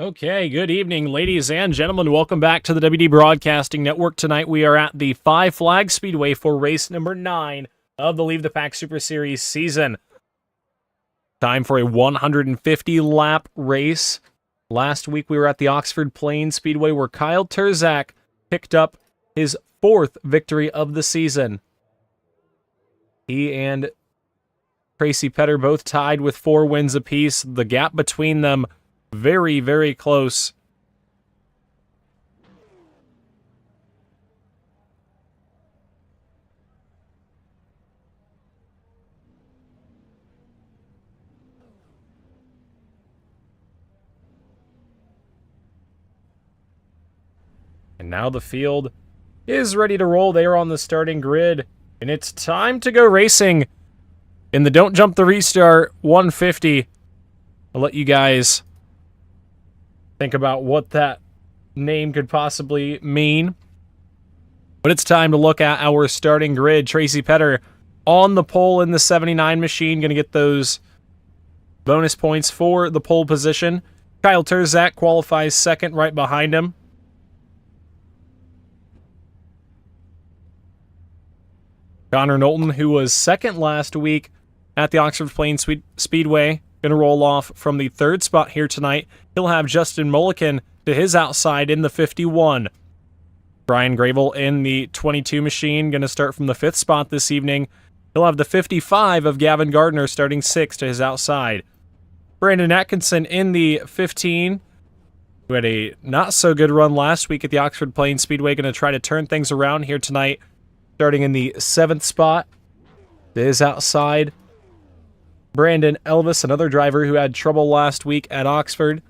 Okay, good evening, ladies and gentlemen. Welcome back to the WD Broadcasting Network. Tonight we are at the Five Flag Speedway for race number 9 of the Leave the Pack Super Series season. Time for a 150-lap race. Last week we were at the Oxford Plains Speedway where Kyle Terzak picked up his 4th victory of the season. He and Tracy Petter both tied with 4 wins apiece. The gap between them very, very close. And now the field is ready to roll. They are on the starting grid, and it's time to go racing in the Don't Jump the Restart 150. I'll let you guys think about what that name could possibly mean. But it's time to look at our starting grid. Tracy Petter on the pole in the 79 machine, going to get those bonus points for the pole position. Kyle Terzak qualifies second right behind him. Connor Knowlton, who was second last week at the Oxford Plains Speedway, going to roll off from the 3rd spot here tonight. He'll have Justin Mulliken to his outside in the 51. Brian Gravel in the 22 machine, going to start from the 5th spot this evening. He'll have the 55 of Gavin Gardner starting 6th to his outside. Brandon Atkinson in the 15, who had a not-so-good run last week at the Oxford Plains Speedway, going to try to turn things around here tonight, starting in the 7th spot to his outside. Brandon Elvis, another driver who had trouble last week at Oxford.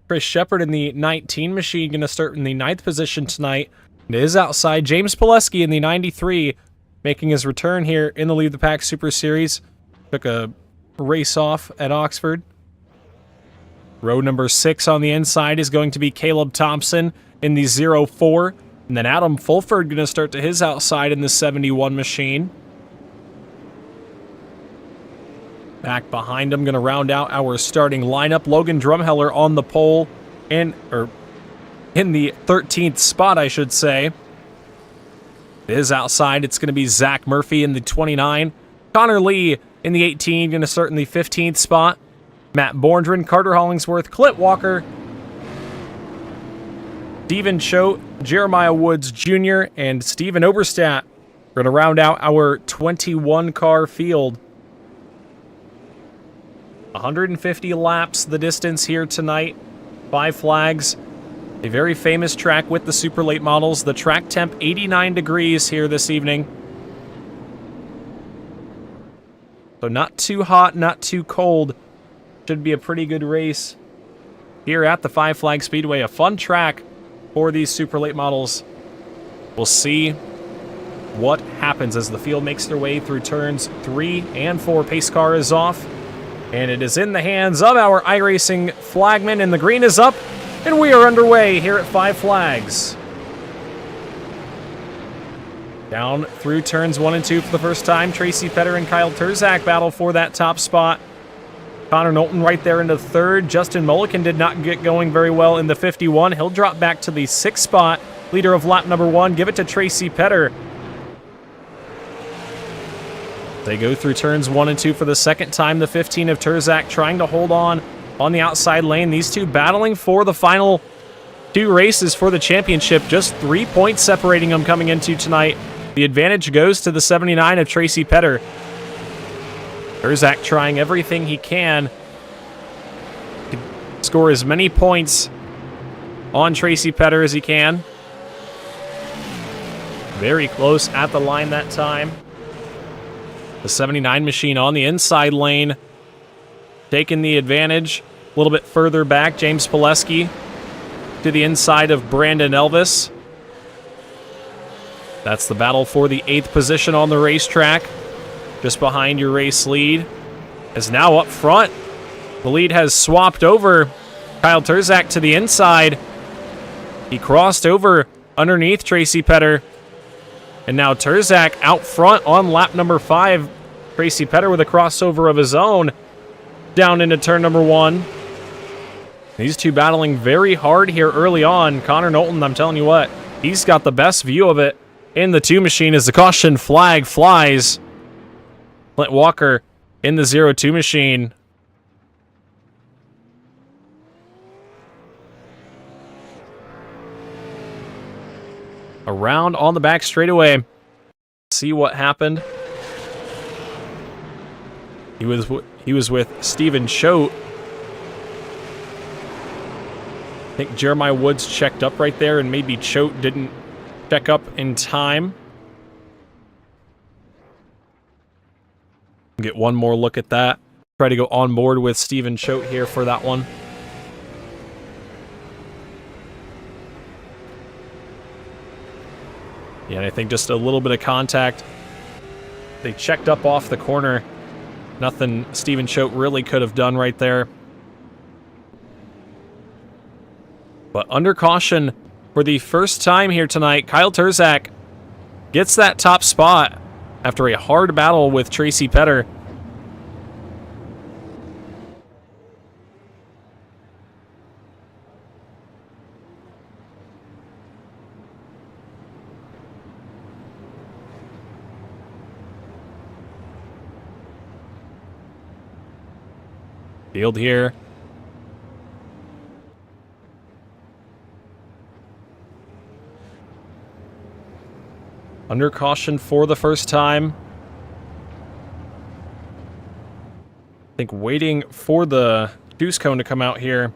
Chris Shepard in the 19 machine, going to start in the 9th position tonight. And his outside, James Pileski in the 93, making his return here in the Leave the Pack Super Series. Took a race off at Oxford. Row number 6 on the inside is going to be Caleb Thompson in the 04. And then Adam Fulford going to start to his outside in the 71 machine. Back behind him, going to round out our starting lineup. Logan Drumheller on the pole, in the 13th spot, I should say. His outside, it's going to be Zach Murphy in the 29. Connor Lee in the 18, going to start in the 15th spot. Matt Borndren, Carter Hollingsworth, Clint Walker, Steven Choate, Jeremiah Woods Jr., and Steven Oberstadt. We're going to round out our 21-car field. 150 laps the distance here tonight. 5 Flags, a very famous track with the super late models. The track temp 89 degrees here this evening. So not too hot, not too cold. Should be a pretty good race here at the Five Flag Speedway. A fun track for these super late models. We'll see what happens as the field makes their way through turns 3 and 4. Pace car is off, and it is in the hands of our iRacing flagman, and the green is up, and we are underway here at Five Flags. Down through turns 1 and 2 for the first time. Tracy Petter and Kyle Terzak battle for that top spot. Connor Knowlton right there into 3rd. Justin Mulliken did not get going very well in the 51. He'll drop back to the 6th spot. Leader of lap number 1. Give it to Tracy Petter. They go through turns 1 and 2 for the second time. The 15 of Terzak trying to hold on the outside lane. These two battling for the final 2 races for the championship. Just 3 points separating them coming into tonight. The advantage goes to the 79 of Tracy Petter. Terzak trying everything he can to score as many points on Tracy Petter as he can. Very close at the line that time. The 79 machine on the inside lane, taking the advantage. A little bit further back, James Pileski to the inside of Brandon Elvis. That's the battle for the 8th position on the racetrack. Just behind your race lead. Is now up front. The lead has swapped over. Kyle Terzak to the inside. He crossed over underneath Tracy Petter. And now Terzak out front on lap number 5. Tracy Petter with a crossover of his own down into turn number 1. These two battling very hard here early on. Connor Knowlton, I'm telling you what, he's got the best view of it in the 2 machine as the caution flag flies. Clint Walker in the 0-2 machine. Around on the back straightaway. See what happened. He was with Steven Choate. I think Jeremiah Woods checked up right there, and maybe Choate didn't check up in time. Get one more look at that. Try to go on board with Steven Choate here for that one. Yeah, and I think just a little bit of contact. They checked up off the corner. Nothing Steven Choate really could have done right there. But under caution for the first time here tonight, Kyle Terzak gets that top spot after a hard battle with Tracy Petter. Field here. Under caution for the first time. I think waiting for the juice cone to come out here.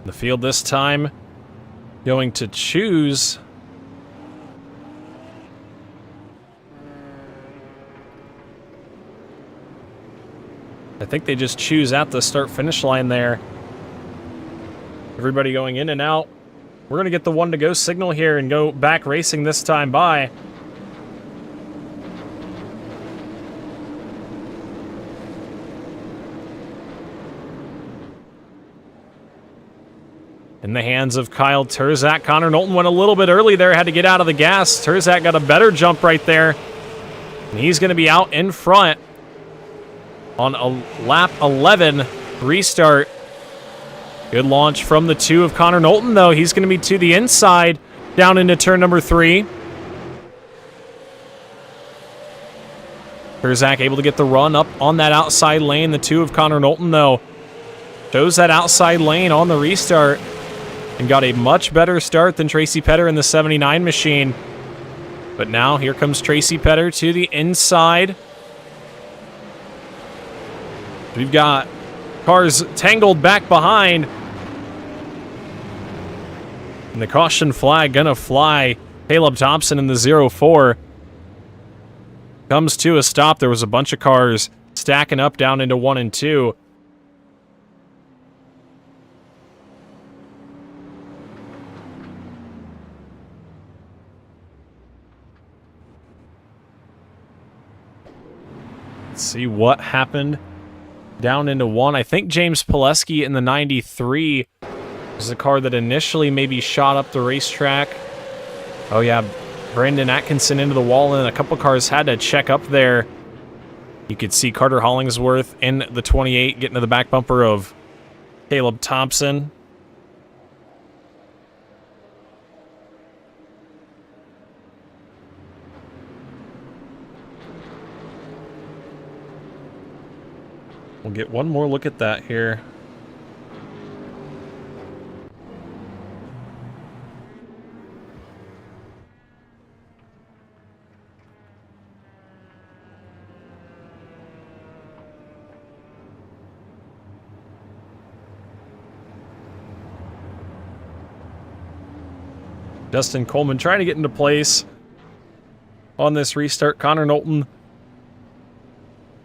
The field this time going to choose I think they just choose at the start-finish line there. Everybody going in and out. We're going to get the 1-to-go signal here and go back racing this time by. In the hands of Kyle Terzak. Connor Knowlton went a little bit early there, had to get out of the gas. Terzak got a better jump right there. And he's going to be out in front on a lap 11 restart. Good launch from the 2 of Connor Knowlton, though. He's going to be to the inside, down into turn number 3. Terzak able to get the run up on that outside lane. The 2 of Connor Knowlton, though, shows that outside lane on the restart and got a much better start than Tracy Petter in the 79 machine. But now here comes Tracy Petter to the inside. We've got cars tangled back behind. And the caution flag gonna fly. Caleb Thompson in the 0-4 comes to a stop. There was a bunch of cars stacking up down into 1 and 2. Let's see what happened down into 1. I think James Pileski in the 93 is the car that initially maybe shot up the racetrack. Oh yeah, Brandon Atkinson into the wall, and a couple cars had to check up there. You could see Carter Hollingsworth in the 28 getting to the back bumper of Caleb Thompson. We'll get one more look at that here. Justin Coleman trying to get into place on this restart. Connor Knowlton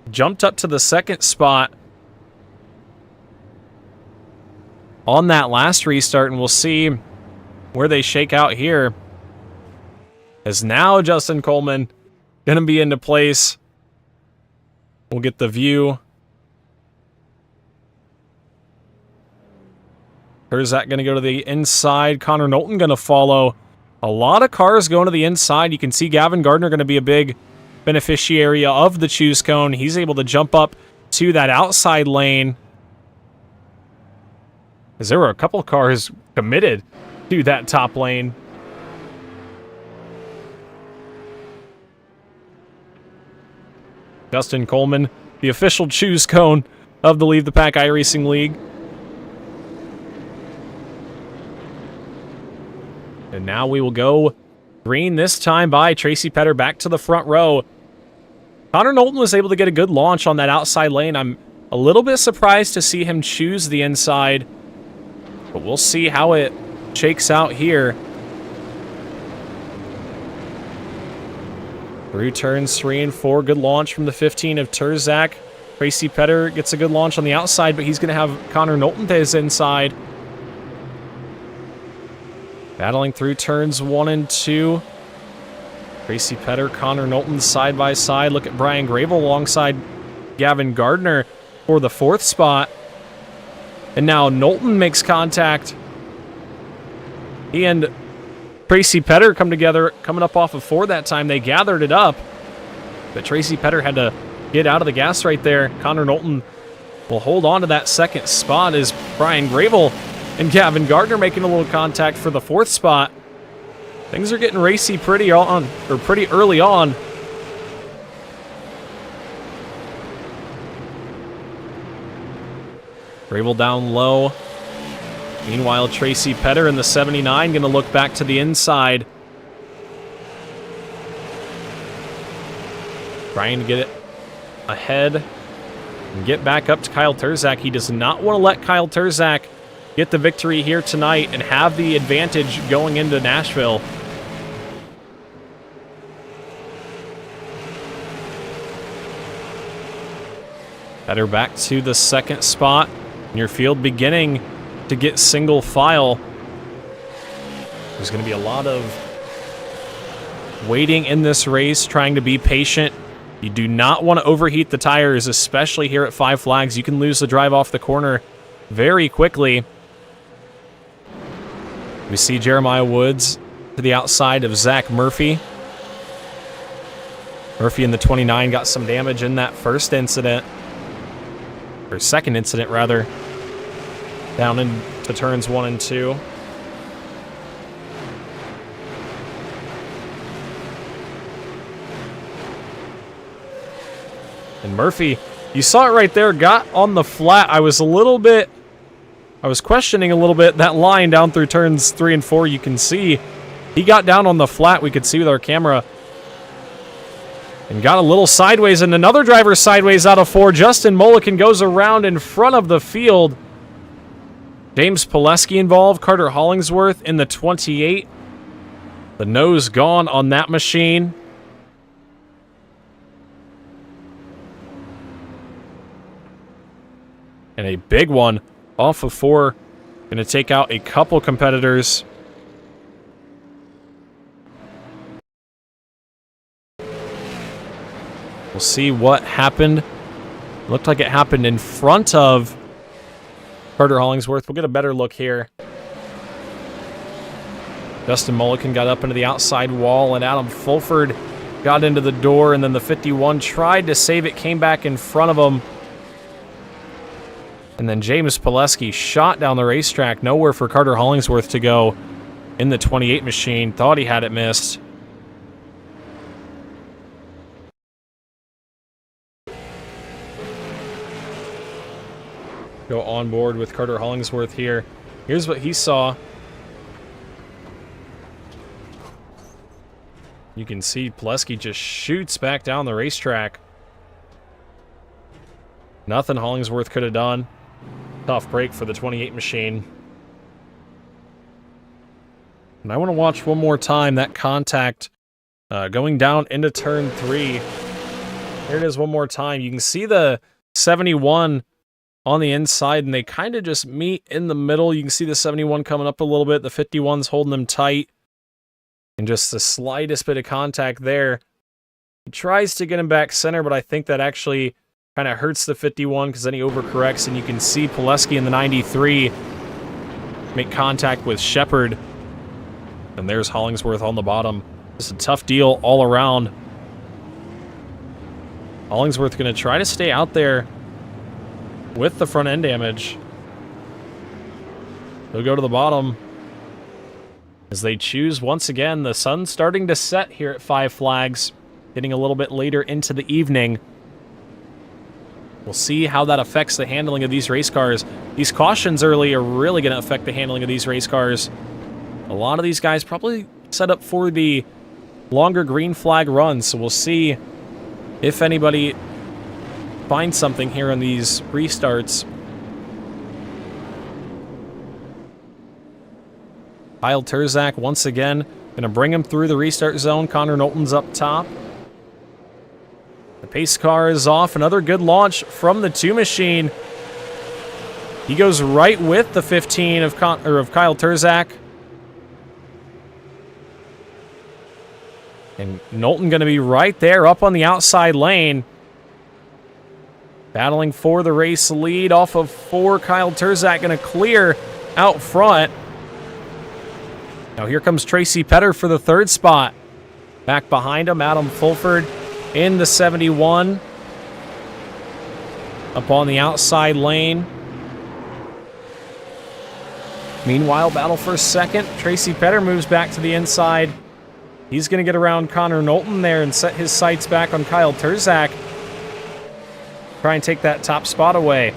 jumped up to the 2nd spot on that last restart, and we'll see where they shake out here. As now Justin Coleman going to be into place. We'll get the view Terzak going to go to the inside. Connor Knowlton going to follow. A lot of cars going to the inside. You can see Gavin Gardner going to be a big beneficiary of the choose cone. He's able to jump up to that outside lane. As there were a couple of cars committed to that top lane. Justin Coleman, the official choose cone of the Leave the Pack iRacing League. And now we will go green, this time by Tracy Petter back to the front row. Connor Knowlton was able to get a good launch on that outside lane. I'm a little bit surprised to see him choose the inside, but we'll see how it shakes out here. Through turns 3 and 4, good launch from the 15 of Terzak. Tracy Petter gets a good launch on the outside, but he's going to have Connor Knowlton to his inside. Battling through turns 1 and 2. Tracy Petter, Connor Knowlton side by side. Look at Brian Gravel alongside Gavin Gardner for the 4th spot. And now Knowlton makes contact. He and Tracy Petter come together, coming up off of 4 that time. They gathered it up, but Tracy Petter had to get out of the gas right there. Connor Knowlton will hold on to that 2nd spot as Brian Gravel and Gavin Gardner making a little contact for the 4th spot. Things are getting racy pretty early on. Gravel down low. Meanwhile, Tracy Petter in the 79 going to look back to the inside. Trying to get it ahead and get back up to Kyle Terzak. He does not want to let Kyle Terzak get the victory here tonight and have the advantage going into Nashville. Petter back to the 2nd spot. Your field beginning to get single file. There's going to be a lot of waiting in this race, trying to be patient. You do not want to overheat the tires, especially here at 5 Flags. You can lose the drive off the corner very quickly. We see Jeremiah Woods to the outside of Zach Murphy. Murphy in the 29 got some damage in that first incident. Or second incident, rather. Down into turns 1 and 2. And Murphy, you saw it right there, got on the flat. I was questioning a little bit that line down through turns 3 and 4. You can see he got down on the flat. We could see with our camera. And got a little sideways, and another driver sideways out of 4. Justin Mulliken goes around in front of the field. James Pileski involved, Carter Hollingsworth in the 28. The nose gone on that machine. And a big one off of 4. Going to take out a couple competitors. We'll see what happened. Looked like it happened in front of Carter Hollingsworth. We'll get a better look here. Justin Mulliken got up into the outside wall, and Adam Fulford got into the door, and then the 51 tried to save it, came back in front of him. And then James Pileski shot down the racetrack. Nowhere for Carter Hollingsworth to go in the 28 machine. Thought he had it missed. Go on board with Carter Hollingsworth here. Here's what he saw. You can see Pileski just shoots back down the racetrack. Nothing Hollingsworth could have done. Tough break for the 28 machine. And I want to watch one more time that contact going down into turn 3. Here it is one more time. You can see the 71 on the inside, and they kind of just meet in the middle. You can see the 71 coming up a little bit. The 51's holding them tight. And just the slightest bit of contact there. He tries to get him back center, but I think that actually kind of hurts the 51 because then he overcorrects, and you can see Pileski in the 93 make contact with Shepard. And there's Hollingsworth on the bottom. Just a tough deal all around. Hollingsworth going to try to stay out there with the front end damage. He'll go to the bottom as they choose once again. The sun's starting to set here at Five Flags, getting a little bit later into the evening. We'll see how that affects the handling of these race cars. These cautions early are really going to affect the handling of these race cars. A lot of these guys probably set up for the longer green flag runs, so we'll see if anybody finds something here on these restarts. Kyle Terzak once again going to bring him through the restart zone. Connor Knowlton's up top. The pace car is off. Another good launch from the 2 machine. He goes right with the 15 of Kyle Terzak. And Knowlton going to be right there up on the outside lane. Battling for the race lead off of 4. Kyle Terzak going to clear out front. Now here comes Tracy Petter for the 3rd spot. Back behind him, Adam Fulford in the 71. Up on the outside lane. Meanwhile, battle for 2nd. Tracy Petter moves back to the inside. He's going to get around Connor Knowlton there and set his sights back on Kyle Terzak. Try and take that top spot away.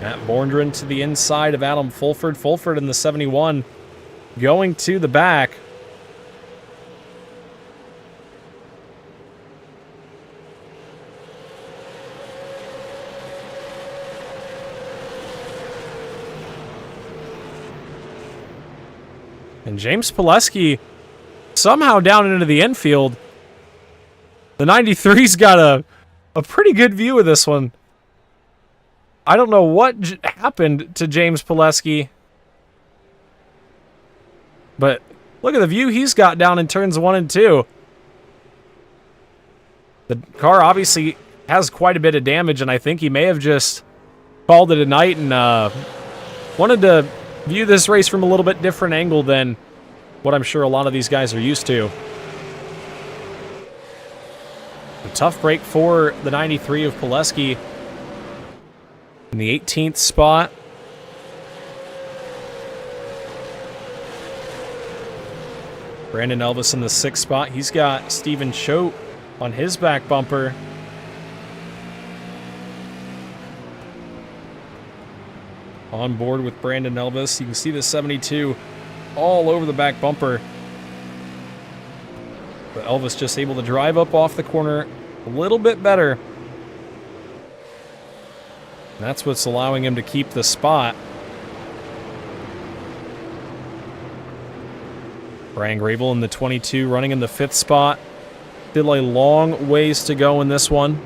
Matt Borndren to the inside of Adam Fulford. Fulford in the 71 going to the back. And James Pileski somehow down into the infield. The 93's got a pretty good view of this one. I don't know what happened to James Pileski, but look at the view he's got down in turns 1 and 2. The car obviously has quite a bit of damage, and I think he may have just called it a night and wanted to view this race from a little bit different angle than what I'm sure a lot of these guys are used to. A tough break for the 93 of Pileski. In the 18th spot. Brandon Elvis in the 6th spot. He's got Steven Choate on his back bumper. On board with Brandon Elvis. You can see the 72 all over the back bumper. But Elvis just able to drive up off the corner a little bit better. And that's what's allowing him to keep the spot. Brian Grable in the 22 running in the 5th spot. Still a long ways to go in this one.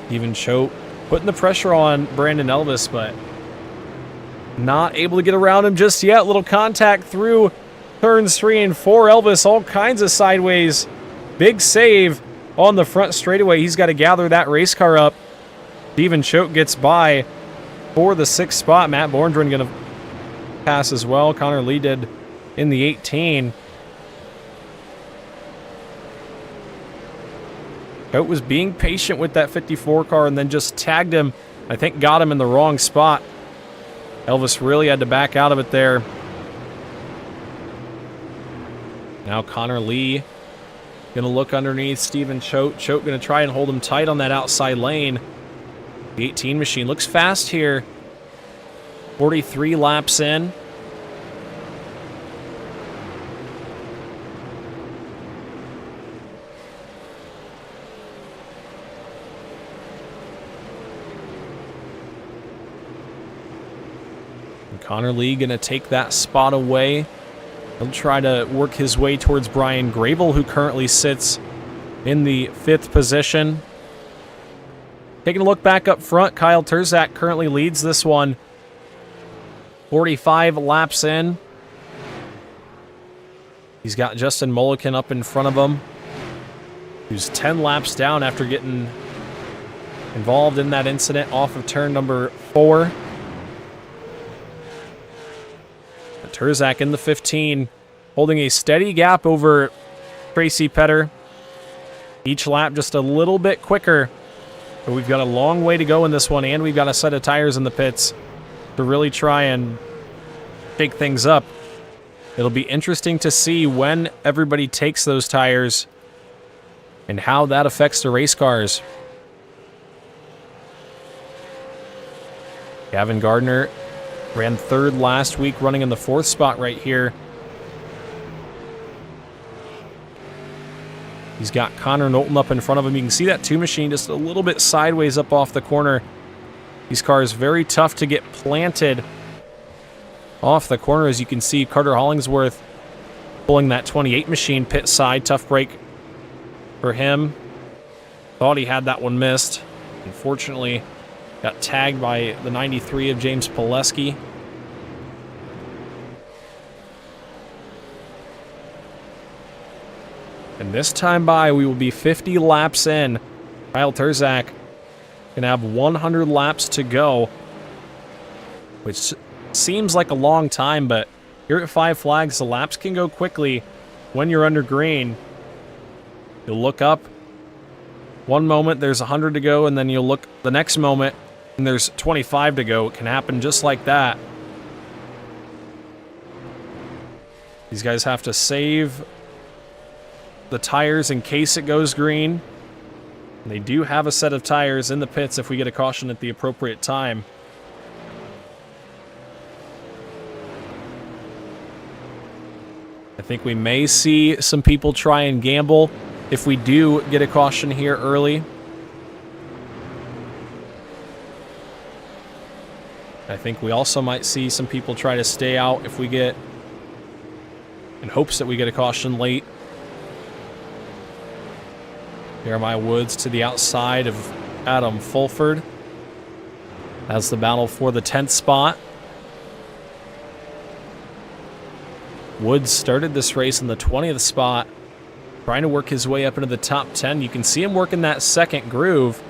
Steven Choate putting the pressure on Brandon Elvis, but not able to get around him just yet. Little contact through turns 3 and 4. Elvis all kinds of sideways. Big save on the front straightaway. He's got to gather that race car up. Steven Choate gets by for the 6th spot. Matt Borndren going to pass as well. Connor Lee did in the 18. Choate was being patient with that 54 car and then just tagged him. I think got him in the wrong spot. Elvis really had to back out of it there. Now Connor Lee going to look underneath Steven Choate. Choate going to try and hold him tight on that outside lane. The 18 machine looks fast here. 43 laps in. And Connor Lee going to take that spot away. He'll try to work his way towards Brian Grable, who currently sits in the 5th position. Taking a look back up front, Kyle Terzak currently leads this one. 45 laps in. He's got Justin Mulliken up in front of him, who's 10 laps down after getting involved in that incident off of turn number 4. Terzak in the 15, holding a steady gap over Tracy Petter. Each lap just a little bit quicker. But we've got a long way to go in this one, and we've got a set of tires in the pits to really try and shake things up. It'll be interesting to see when everybody takes those tires and how that affects the race cars. Gavin Gardner ran 3rd last week, running in the 4th spot right here. He's got Connor Knowlton up in front of him. You can see that 2 machine just a little bit sideways up off the corner. These cars very tough to get planted off the corner. As you can see, Carter Hollingsworth pulling that 28 machine pit side. Tough break for him. Thought he had that one missed. Unfortunately, got tagged by the 93 of James Pileski. And this time by, we will be 50 laps in. Kyle Terzak can have 100 laps to go, which seems like a long time, but here at Five Flags, the laps can go quickly when you're under green. You'll look up, one moment there's 100 to go, and then you'll look the next moment and there's 25 to go. It can happen just like that. These guys have to save the tires in case it goes green. And they do have a set of tires in the pits if we get a caution at the appropriate time. I think we may see some people try and gamble if we do get a caution here early. I think we also might see some people try to stay out if we get, in hopes that we get a caution late. Jeremiah Woods to the outside of Adam Fulford. That's the battle for the 10th spot. Woods started this race in the 20th spot, trying to work his way up into the top 10. You can see him working that second groove.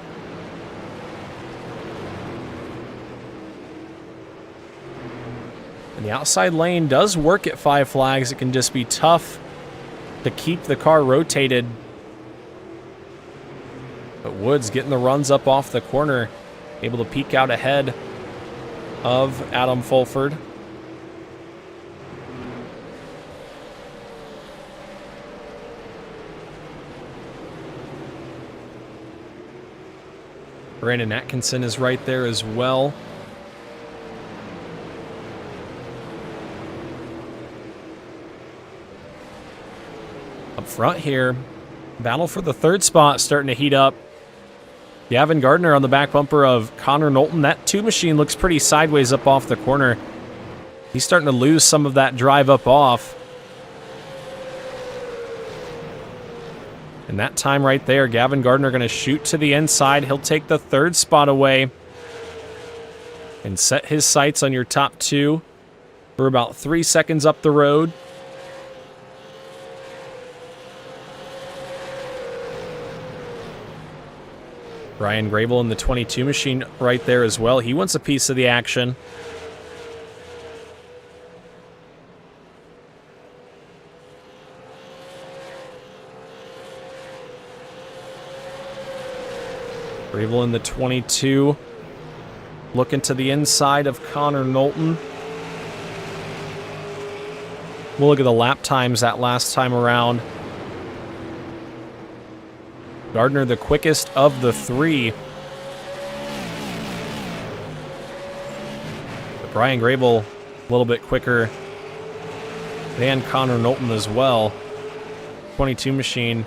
And the outside lane does work at Five Flags. It can just be tough to keep the car rotated. But Woods getting the runs up off the corner, able to peek out ahead of Adam Fulford. Brandon Atkinson is right there as well. Up front here, battle for the 3rd spot starting to heat up. Gavin Gardner on the back bumper of Connor Knowlton. That 2 machine looks pretty sideways up off the corner. He's starting to lose some of that drive up off. And that time right there, Gavin Gardner going to shoot to the inside. He'll take the 3rd spot away and set his sights on your top 2 for about 3 seconds up the road. Ryan Grable in the 22 machine right there as well. He wants a piece of the action. Grable in the 22. Looking to the inside of Connor Knowlton. We'll look at the lap times that last time around. Gardner the quickest of the 3. But Brian Grable a little bit quicker than Connor Knowlton as well. 22 machine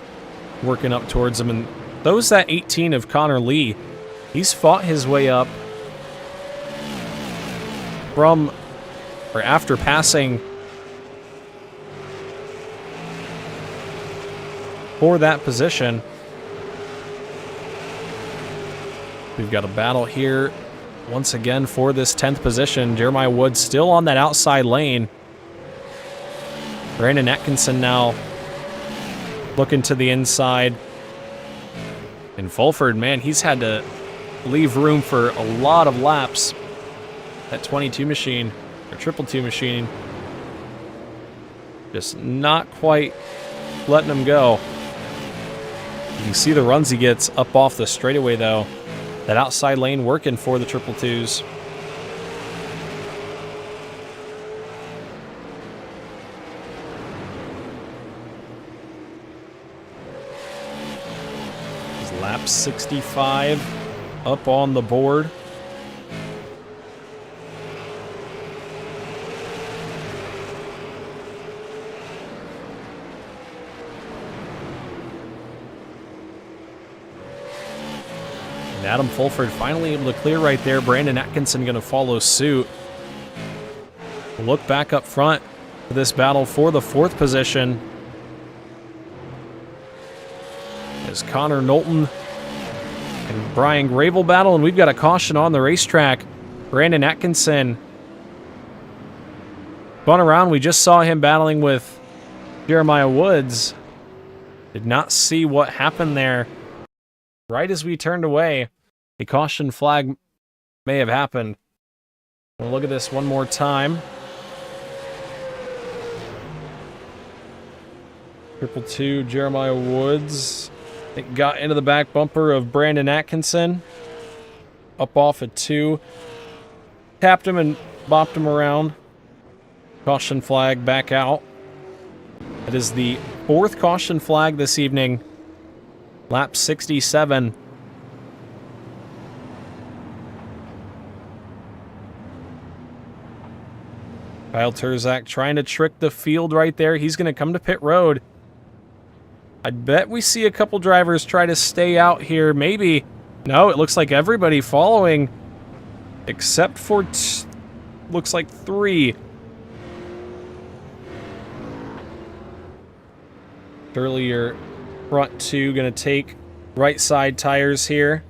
working up towards him. And those that 18 of Connor Lee, he's fought his way up from, or after passing for that position. We've got a battle here once again for this 10th position. Jeremiah Woods still on that outside lane. Brandon Atkinson now looking to the inside. And Fulford, man, he's had to leave room for a lot of laps. That 22 machine, or 222 machine, just not quite letting him go. You can see the runs he gets up off the straightaway, though. That outside lane working for the 222s. Lap 65 up on the board. And Adam Fulford finally able to clear right there. Brandon Atkinson going to follow suit. Look back up front for this battle for the 4th position. As Connor Knowlton and Brian Gravel battle, and we've got a caution on the racetrack. Brandon Atkinson spun around. We just saw him battling with Jeremiah Woods. Did not see what happened there. Right as we turned away, a caution flag may have happened. We'll look at this one more time. 222 Jeremiah Woods. It got into the back bumper of Brandon Atkinson. Up off at 2. Tapped him and bopped him around. Caution flag back out. It is the 4th caution flag this evening. Lap 67. Kyle Turzak trying to trick the field right there. He's going to come to pit road. I bet we see a couple drivers try to stay out here. Maybe. No, it looks like everybody following. Except for, looks like 3. Earlier, front 2 going to take right side tires here.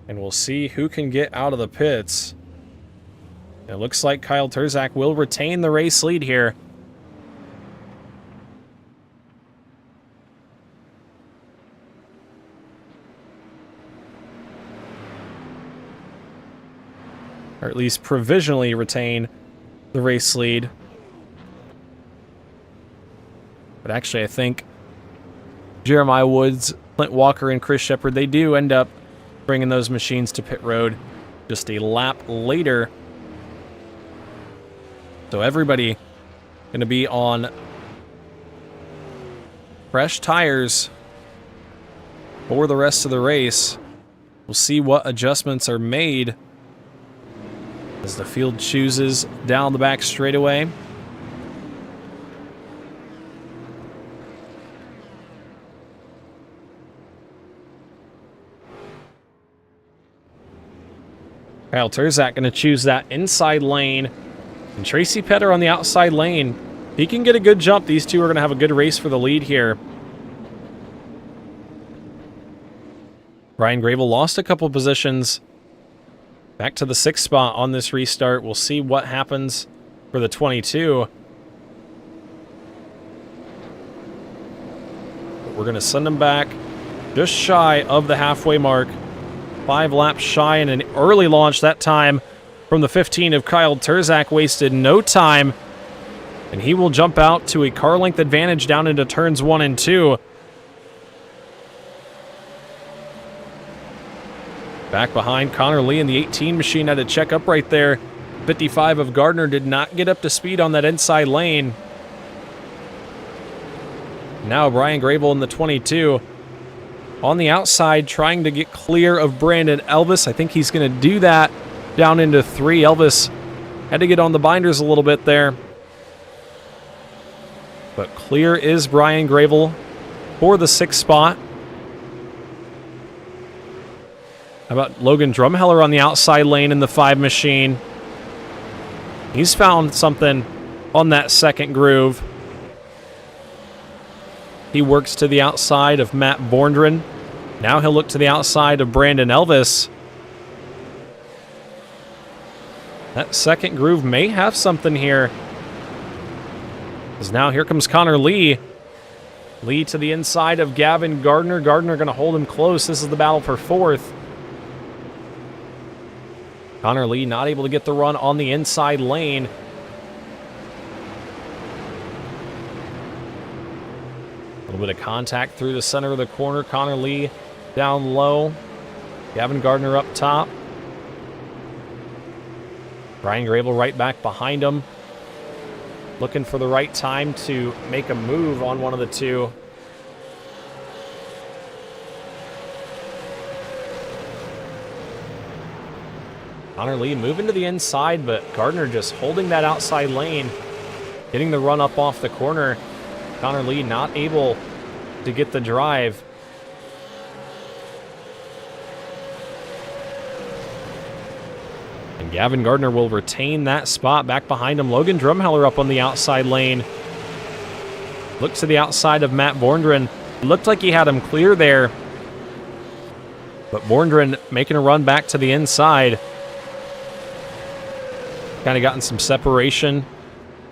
And we'll see who can get out of the pits. It looks like Kyle Turzak will retain the race lead here. Or at least provisionally retain the race lead. But actually, I think Jeremiah Woods, Clint Walker, and Chris Shepard, they do end up bringing those machines to pit road just a lap later. So everybody going to be on fresh tires for the rest of the race. We'll see what adjustments are made as the field chooses down the back straightaway. Kyle Turzak going to choose that inside lane. And Tracy Petter on the outside lane. He can get a good jump. These two are going to have a good race for the lead here. Brian Gravel lost a couple positions. Back to the 6th spot on this restart. We'll see what happens for the 22. But we're going to send him back just shy of the halfway mark. 5 laps shy and an early launch that time from the 15 of Kyle Turzak. Wasted no time. And he will jump out to a car length advantage down into turns 1 and 2. Back behind, Connor Lee in the 18 machine had to check up right there. 55 of Gardner did not get up to speed on that inside lane. Now Brian Gravel in the 22. On the outside, trying to get clear of Brandon Elvis. I think he's going to do that down into 3. Elvis had to get on the binders a little bit there. But clear is Brian Gravel for the 6th spot. How about Logan Drumheller on the outside lane in the 5 machine? He's found something on that second groove. He works to the outside of Matt Borndren. Now he'll look to the outside of Brandon Elvis. That second groove may have something here. Because now here comes Connor Lee. Lee to the inside of Gavin Gardner. Gardner going to hold him close. This is the battle for fourth. Connor Lee not able to get the run on the inside lane. A little bit of contact through the center of the corner. Connor Lee down low. Gavin Gardner up top. Brian Grable right back behind him. Looking for the right time to make a move on one of the two. Connor Lee moving to the inside, but Gardner just holding that outside lane. Getting the run up off the corner. Connor Lee not able to get the drive. And Gavin Gardner will retain that spot. Back behind him, Logan Drumheller up on the outside lane. Looks to the outside of Matt Borndren. Looked like he had him clear there. But Borndren making a run back to the inside. Kind of gotten some separation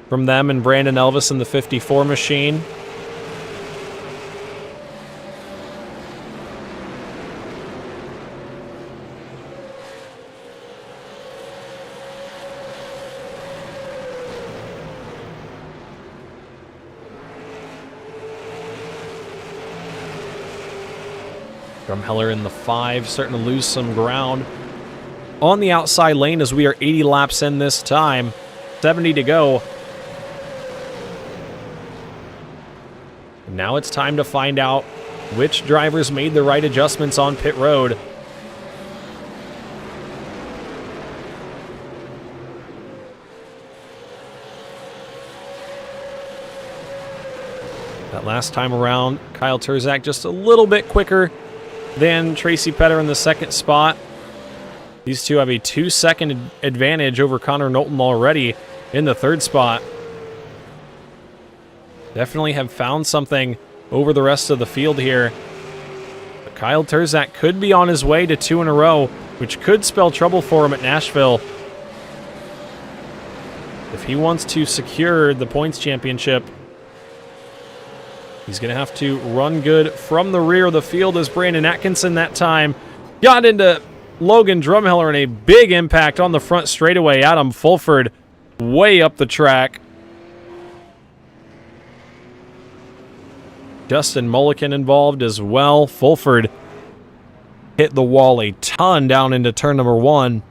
from them and Brandon Elvis in the 54 machine. Drumheller in the 5, starting to lose some ground on the outside lane as we are 80 laps in this time. 70 to go. And now it's time to find out which drivers made the right adjustments on pit road. That last time around, Kyle Terzak just a little bit quicker than Tracy Petter in the second spot. These two have a 2-second advantage over Connor Knowlton already in the third spot. Definitely have found something over the rest of the field here. But Kyle Terzak could be on his way to 2 in a row, which could spell trouble for him at Nashville. If he wants to secure the points championship, he's going to have to run good from the rear of the field as Brandon Atkinson that time got into Logan Drumheller and a big impact on the front straightaway. Adam Fulford way up the track. Justin Mulliken involved as well. Fulford hit the wall a ton down into turn number 1.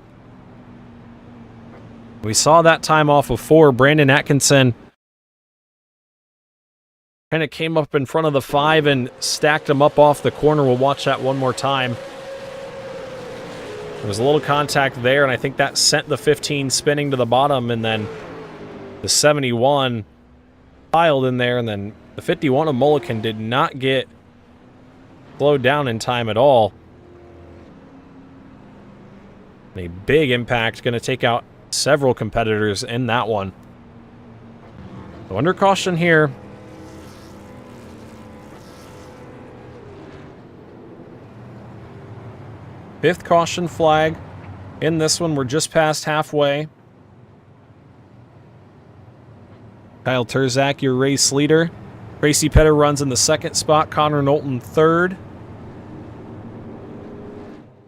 We saw that time off of 4. Brandon Atkinson kind of came up in front of the 5 and stacked him up off the corner. We'll watch that one more time. There was a little contact there, and I think that sent the 15 spinning to the bottom, and then the 71 piled in there, and then the 51 of Mulliken did not get slowed down in time at all. A big impact, going to take out several competitors in that one. So under caution here. Fifth caution flag. In this one, we're just past halfway. Kyle Terzak, your race leader. Tracy Petter runs in the second spot. Connor Knowlton third.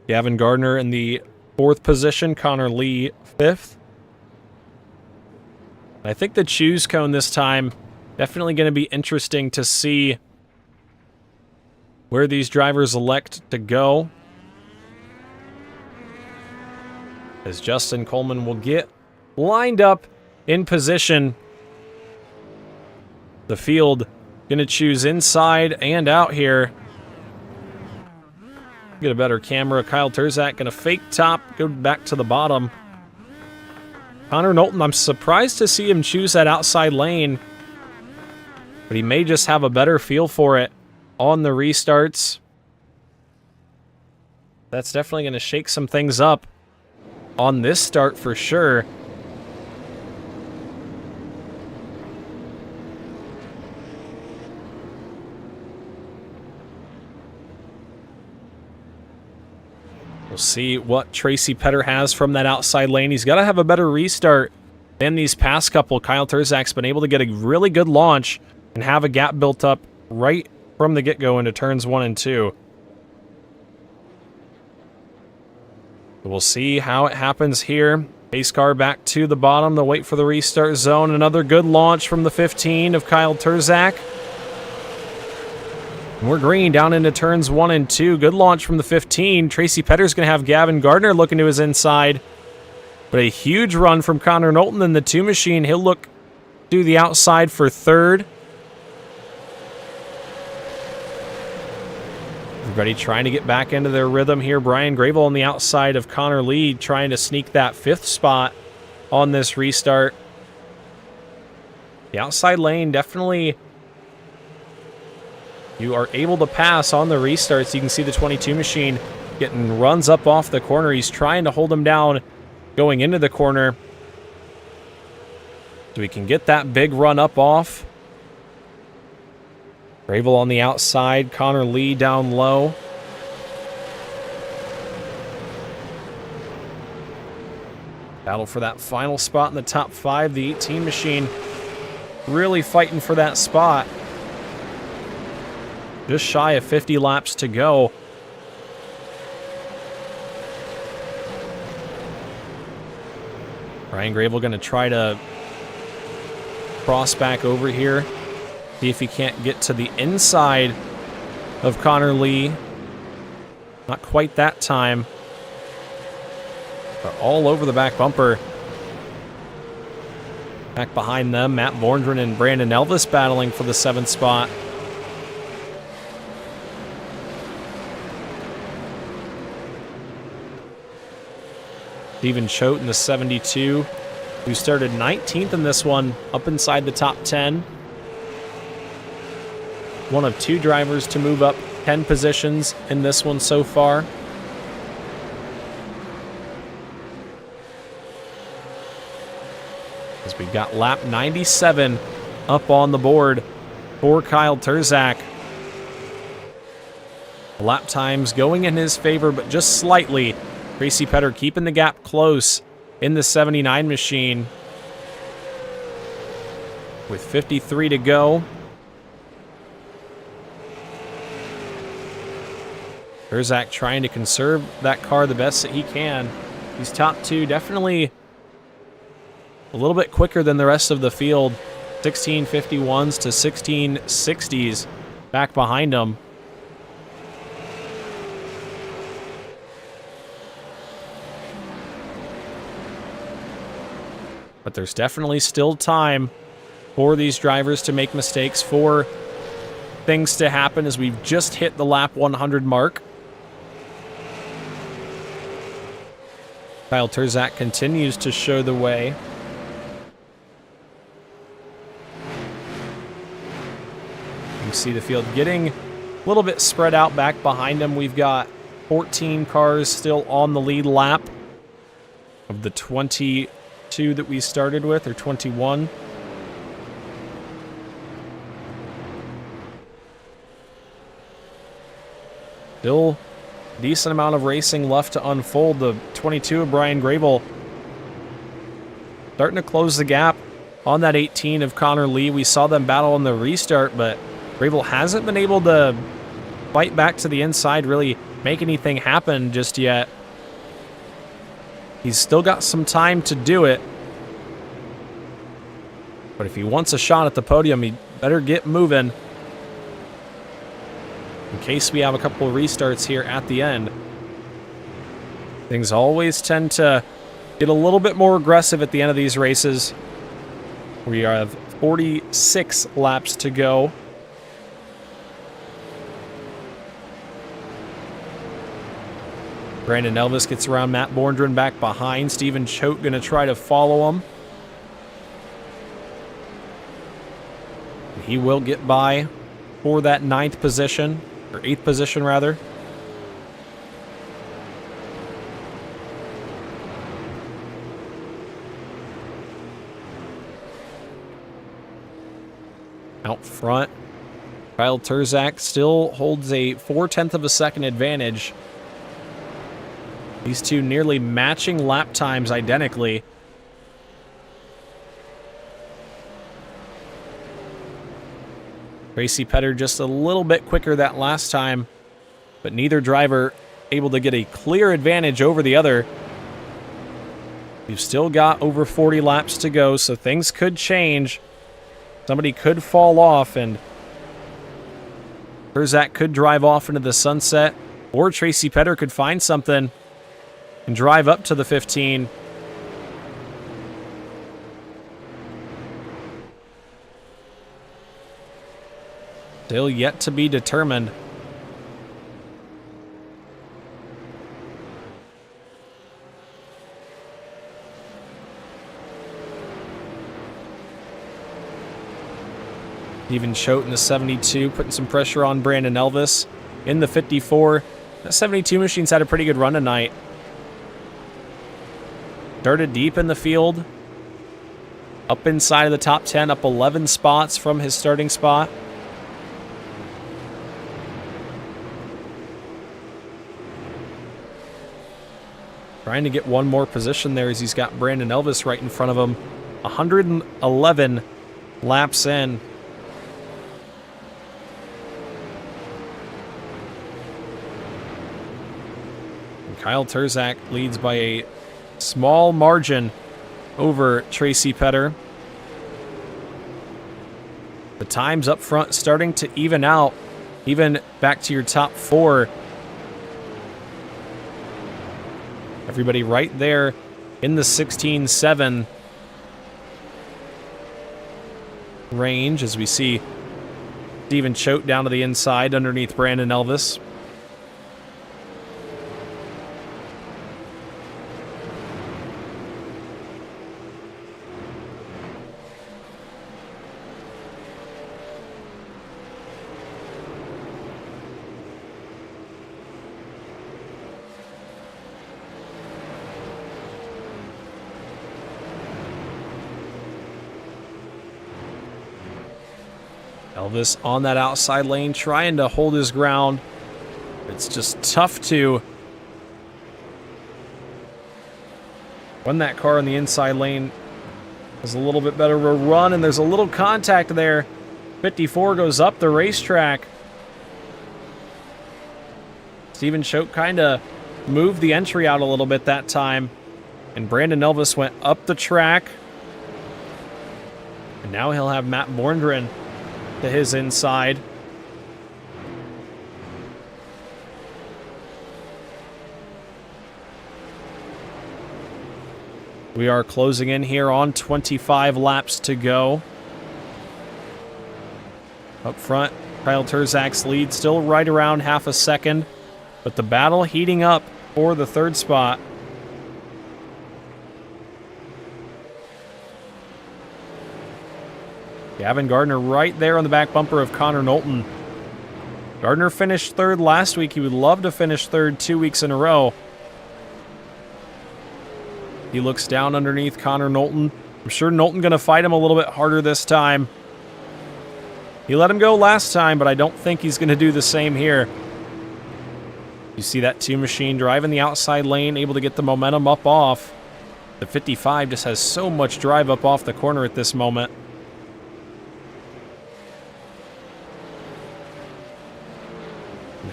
Gavin Gardner in the 4th position. Connor Lee 5th. I think the choose cone this time definitely going to be interesting to see where these drivers elect to go. As Justin Coleman will get lined up in position. The field going to choose inside and out here. Get a better camera. Kyle Terzak going to fake top, go back to the bottom. Connor Knowlton, I'm surprised to see him choose that outside lane. But he may just have a better feel for it on the restarts. That's definitely going to shake some things up on this start for sure. We'll We'll see what Tracy Petter has from that outside lane. He's got to have a better restart than these past couple. Kyle Terzak's been able to get a really good launch and have a gap built up right from the get-go into turns 1 and 2. We'll see how it happens here. Pace car back to the bottom. They'll wait for the restart zone. Another good launch from the 15 of Kyle Terzak. We're green down into turns 1 and 2. Good launch from the 15. Tracy Petter's going to have Gavin Gardner looking to his inside. But a huge run from Connor Knowlton in the 2 machine. He'll look to the outside for third. Everybody trying to get back into their rhythm here. Brian Gravel on the outside of Connor Lee trying to sneak that 5th spot on this restart. The outside lane definitely... You are able to pass on the restarts. You can see the 22 machine getting runs up off the corner. He's trying to hold him down going into the corner. So we can get that big run up off. Gravel on the outside. Connor Lee down low. Battle for that final spot in the top 5. The 18 machine really fighting for that spot. Just shy of 50 laps to go. Ryan Gravel going to try to cross back over here. See if he can't get to the inside of Connor Lee. Not quite that time. But all over the back bumper. Back behind them, Matt Borndren and Brandon Elvis battling for the 7th spot. Steven Choate in the 72, who started 19th in this one, up inside the top 10. One of 2 drivers to move up 10 positions in this one so far. As we've got lap 97 up on the board for Kyle Terzak. Lap times going in his favor, but just slightly. Tracy Petter keeping the gap close in the 79 machine. With 53 to go. Terzak trying to conserve that car the best that he can. These top 2 definitely a little bit quicker than the rest of the field. 1651s to 1660s back behind them. But there's definitely still time for these drivers to make mistakes, for things to happen, as we've just hit the lap 100 mark. Kyle Terzak continues to show the way. You see the field getting a little bit spread out back behind him. We've got 14 cars still on the lead lap of the 22 that we started with, or 21. Still a decent amount of racing left to unfold. The 22 of Brian Gravel starting to close the gap on that 18 of Connor Lee. We saw them battle on the restart, but Gravel hasn't been able to fight back to the inside, really make anything happen just yet. He's still got some time to do it. But if he wants a shot at the podium, he better get moving. In case we have a couple of restarts here at the end. Things always tend to get a little bit more aggressive at the end of these races. We have 46 laps to go. Brandon Elvis gets around Matt Borndren back behind. Steven Choate going to try to follow him. He will get by for that 9th position, or 8th position rather. Out front, Kyle Terzak still holds a 0.4 of a second advantage. These two nearly matching lap times identically. Tracy Petter just a little bit quicker that last time, but neither driver able to get a clear advantage over the other. You've still got over 40 laps to go, so things could change. Somebody could fall off, and Terzak could drive off into the sunset, or Tracy Petter could find something and drive up to the 15. Still yet to be determined. Even Choate in the 72, putting some pressure on Brandon Elvis in the 54. That 72 machine's had a pretty good run tonight. Started deep in the field. Up inside of the top 10, up 11 spots from his starting spot. Trying to get one more position there as he's got Brandon Elvis right in front of him. 111 laps in. And Kyle Terzak leads by a small margin over Tracy Petter. The times up front starting to even out, even back to your top four. Everybody right there in the 16.7 range as we see Stephen Choate down to the inside underneath Brandon Elvis. Elvis on that outside lane trying to hold his ground. It's just tough to when that car in the inside lane has a little bit better of a run, and there's a little contact there. 54 goes up the racetrack. Stephen Choate kind of moved the entry out a little bit that time, and Brandon Elvis went up the track. And now he'll have Matt Borndren to his inside. We are closing in here on 25 laps to go. Up front, Kyle Terzak's lead still right around half a second, but the battle heating up for the third spot. Gavin Gardner right there on the back bumper of Connor Knowlton. Gardner finished third last week. He would love to finish third 2 weeks in a row. He looks down underneath Connor Knowlton. I'm sure Knowlton going to fight him a little bit harder this time. He let him go last time, but I don't think he's going to do the same here. You see that two machine driving the outside lane, able to get the momentum up off. The 55 just has so much drive up off the corner at this moment.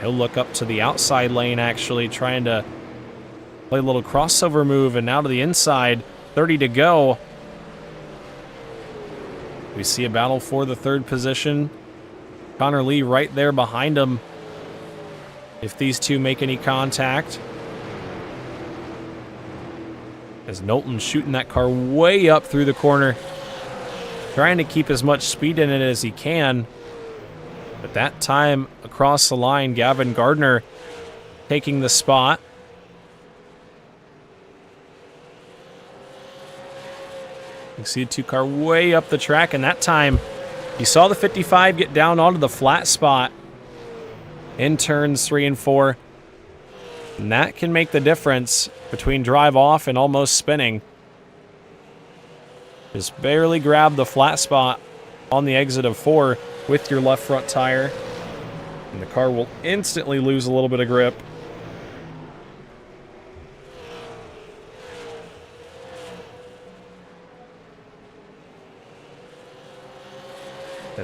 He'll look up to the outside lane, actually, trying to play a little crossover move, and now to the inside. 30 to go. We see a battle for the third position. Connor Lee right there behind him. If these two make any contact. As Knowlton shooting that car way up through the corner. Trying to keep as much speed in it as he can. But that time across the line, Gavin Gardner taking the spot. You see a two-car way up the track, and that time you saw the 55 get down onto the flat spot in turns 3 and 4. And that can make the difference between drive off and almost spinning. Just barely grab the flat spot on the exit of 4 with your left front tire, and the car will instantly lose a little bit of grip.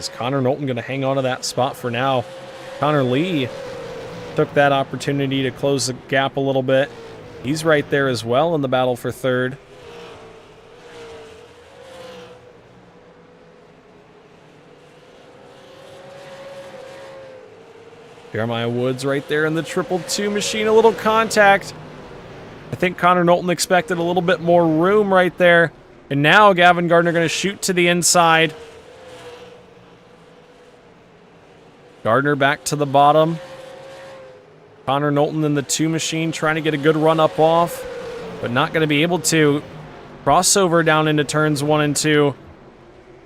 Is Connor Knowlton going to hang on to that spot for now? Connor Lee took that opportunity to close the gap a little bit. He's right there as well in the battle for third. Jeremiah Woods right there in the 222 machine, a little contact. I think Connor Knowlton expected a little bit more room right there. And now Gavin Gardner going to shoot to the inside. Gardner back to the bottom. Connor Knowlton in the 2 machine trying to get a good run up off, but not going to be able to. Crossover down into turns 1 and 2.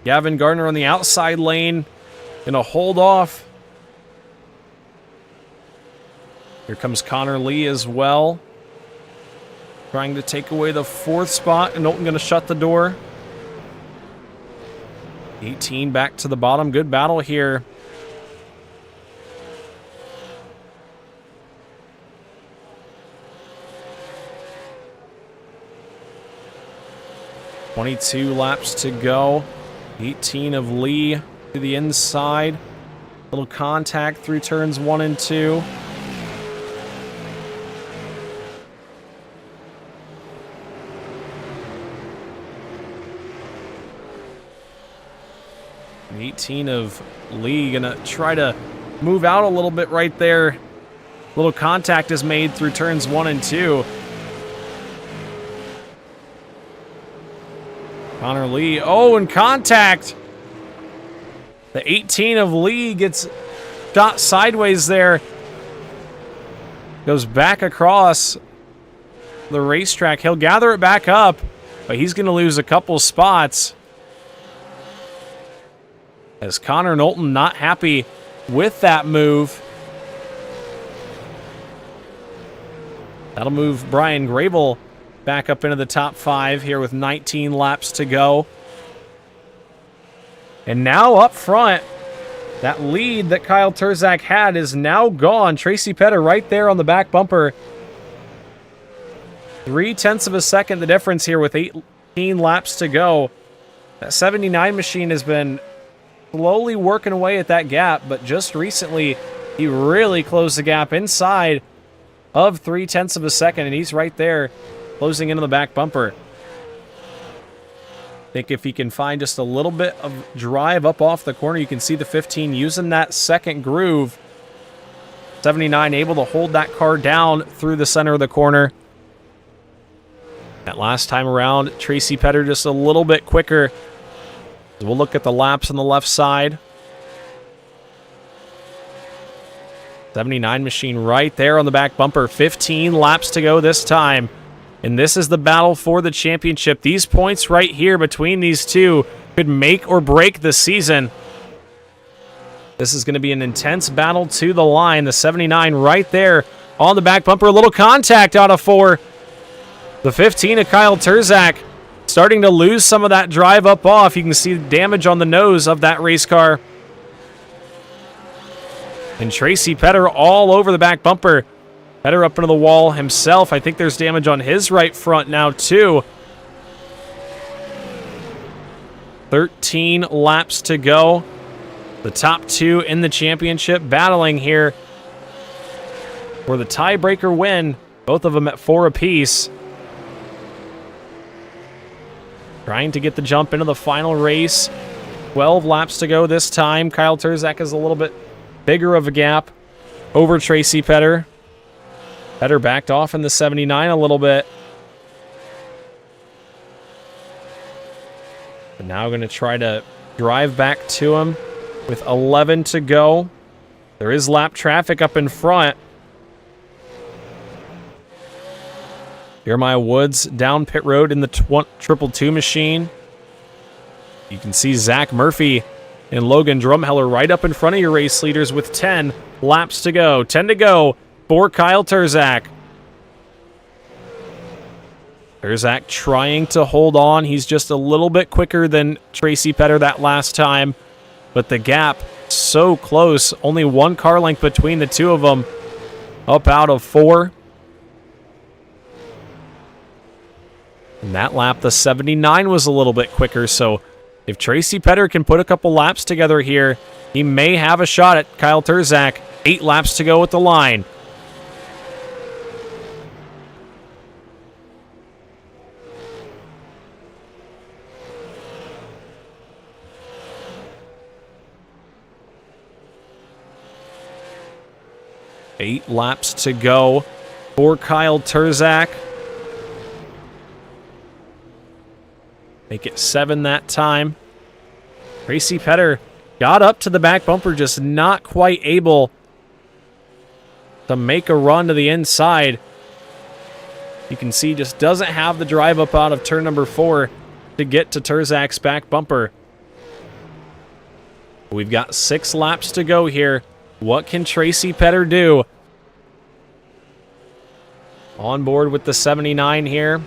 Gavin Gardner on the outside lane. Going to hold off. Here comes Connor Lee as well. Trying to take away the 4th spot, and Knowlton going to shut the door. 18 back to the bottom. Good battle here. .22 laps to go. 18 of Lee to the inside. Little contact through turns 1 and 2. And 18 of Lee gonna try to move out a little bit right there. Little contact is made through turns 1 and 2. Connor Lee, oh, and contact. The 18 of Lee gets shot sideways there. Goes back across the racetrack. He'll gather it back up, but he's going to lose a couple spots. As Connor Knowlton not happy with that move. That'll move Brian Grable back up into the top 5 here with 19 laps to go. And now up front, that lead that Kyle Terzak had is now gone. Tracy Petter right there on the back bumper. 0.3 of a second the difference here with 18 laps to go. That 79 machine has been slowly working away at that gap, but just recently he really closed the gap inside of 0.3 of a second, and he's right there closing into the back bumper. I think if he can find just a little bit of drive up off the corner, you can see the 15 using that second groove. 79 able to hold that car down through the center of the corner. That last time around, Tracy Petter just a little bit quicker. We'll look at the laps on the left side. 79 machine right there on the back bumper. 15 laps to go this time. And this is the battle for the championship. These points right here between these two could make or break the season. This is going to be an intense battle to the line. The 79 right there on the back bumper. A little contact out of 4. The 15 of Kyle Terzak starting to lose some of that drive up off. You can see the damage on the nose of that race car. And Tracy Petter all over the back bumper. Petter up into the wall himself. I think there's damage on his right front now, too. 13 laps to go. The top 2 in the championship battling here for the tiebreaker win. Both of them at 4 apiece. Trying to get the jump into the final race. 12 laps to go this time. Kyle Terzak is a little bit bigger of a gap over Tracy Petter. Petter backed off in the 79 a little bit. But now going to try to drive back to him with 11 to go. There is lap traffic up in front. Jeremiah Woods down pit road in the 222 machine. You can see Zach Murphy and Logan Drumheller right up in front of your race leaders with 10 laps to go. 10 to go for Kyle Terzak. Terzak trying to hold on. He's just a little bit quicker than Tracy Petter that last time. But the gap so close. Only 1 car length between the two of them. Up out of 4. And that lap, the 79 was a little bit quicker, so If Tracy Petter can put a couple laps together here, he may have a shot at Kyle Terzak. 8 laps to go at the line. Eight laps to go for Kyle Terzak. Make it 7 that time. Tracy Petter got up to the back bumper, just not quite able to make a run to the inside. You can see just doesn't have the drive up out of turn number 4 to get to Terzak's back bumper. We've got 6 laps to go here. What can Tracy Petter do? On board with the 79 here.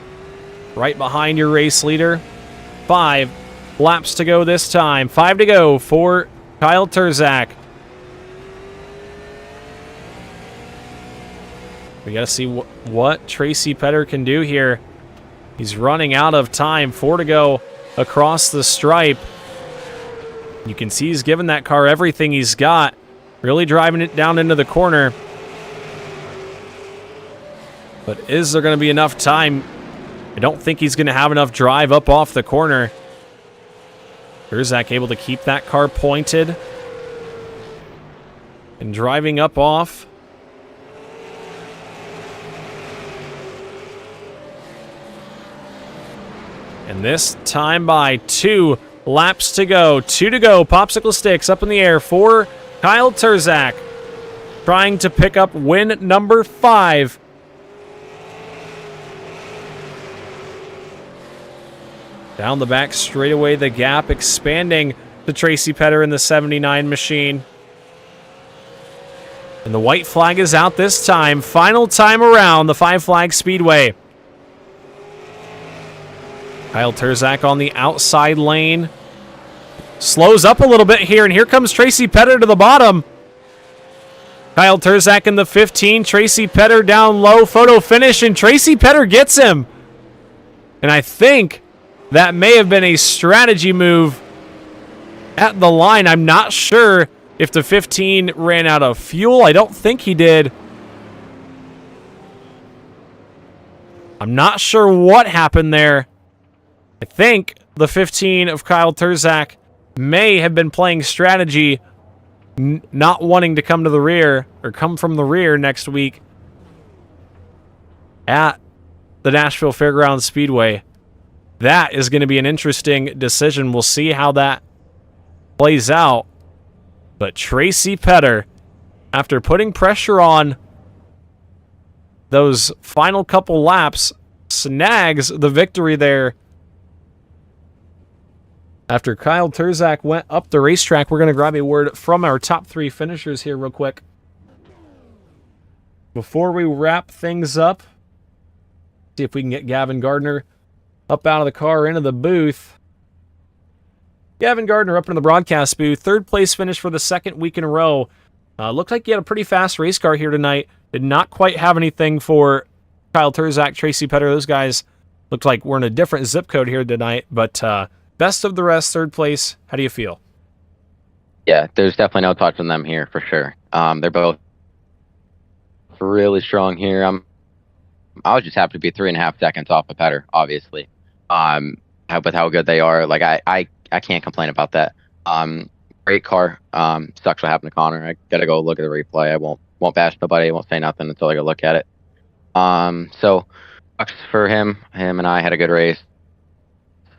Right behind your race leader. 5 laps to go this time. 5 to go for Kyle Terzak. We got to see what Tracy Petter can do here. He's running out of time. 4 to go across the stripe. You can see he's given that car everything he's got. Really driving it down into the corner. But is there going to be enough time? I don't think he's going to have enough drive up off the corner. Terzak able to keep that car pointed. And driving up off. And this time by 2 laps to go. 2 to go. Popsicle sticks up in the air for Kyle Terzak. Trying to pick up win number 5. Down the back straightaway, the gap expanding to Tracy Petter in the 79 machine. And the white flag is out this time. Final time around the 5 Flag Speedway. Kyle Terzak on the outside lane. Slows up a little bit here, and here comes Tracy Petter to the bottom. Kyle Terzak in the 15. Tracy Petter down low. Photo finish, and Tracy Petter gets him. And I think that may have been a strategy move at the line. I'm not sure if the 15 ran out of fuel. I don't think he did. I'm not sure what happened there. I think the 15 of Kyle Terzak may have been playing strategy, not wanting to come to the rear or come from the rear next week at the Nashville Fairgrounds Speedway. That is going to be an interesting decision. We'll see how that plays out. But Tracy Petter, after putting pressure on those final couple laps, snags the victory there. After Kyle Terzak went up the racetrack, we're going to grab a word from our top 3 finishers here real quick. Before we wrap things up, see if we can get Gavin Gardner up out of the car into the booth. Gavin Gardner up into the broadcast booth. 3rd place finish for the 2nd week in a row. Looked like he had a pretty fast race car here tonight. Did not quite have anything for Kyle Terzak, Tracy Petter. Those guys looked like we're in a different zip code here tonight. But best of the rest, 3rd place. How do you feel? Yeah, there's definitely no touch on them here for sure. They're both really strong here. I was just happy to be 3.5 seconds off of Petter, obviously. With how good they are, like I can't complain about that. Great car. Sucks what happened to Connor. I gotta go look at the replay. I won't bash nobody. I won't say nothing until I go look at it. So sucks for him. Him and I had a good race.